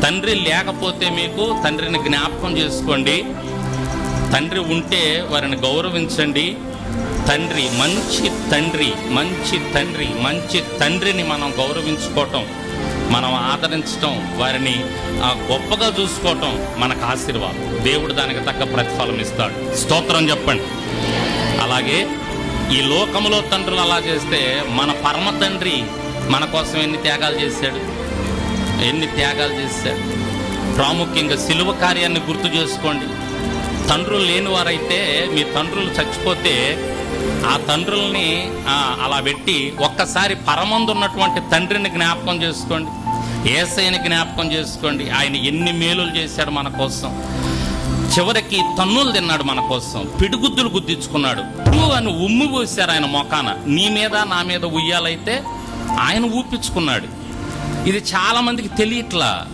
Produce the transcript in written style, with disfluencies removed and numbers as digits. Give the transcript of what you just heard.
తండ్రి లేకపోతే మీకు తండ్రిని జ్ఞాపకం చేసుకోండి. తండ్రి ఉంటే వారిని గౌరవించండి. తండ్రి మంచి తండ్రిని మనం గౌరవించుకోవటం, మనం ఆదరించటం, వారిని గొప్పగా చూసుకోవటం మనకు ఆశీర్వాదం. దేవుడు దానికి తగ్గ ప్రతిఫలం ఇస్తాడు. స్తోత్రం చెప్పండి. అలాగే ఈ లోకంలో తండ్రులు అలా చేస్తే మన పరమ తండ్రి మన కోసం ఎన్ని త్యాగాలు చేశాడు. ప్రాముఖ్యంగా సిలువ కార్యాన్ని గుర్తు చేసుకోండి. తండ్రులు లేని వారైతే మీ తండ్రులు చచ్చిపోతే ఆ తండ్రుల్ని అలా పెట్టి ఒక్కసారి పరమందు ఉన్నటువంటి తండ్రిని జ్ఞాపకం చేసుకోండి. యేసయ్యని జ్ఞాపకం చేసుకోండి. ఆయన ఎన్ని మేలులు చేశాడు మన కోసం. చివరికి తన్నులు తిన్నాడు మన కోసం, పిడిగుద్దులు గుద్దించుకున్నాడు. అని ఉమ్మి పోసారు ఆయన మొఖాన. నీ మీద నా మీద ఉయ్యాలైతే ఆయన ఊపించుకున్నాడు. ఇది చాలా మందికి తెలియట్లా.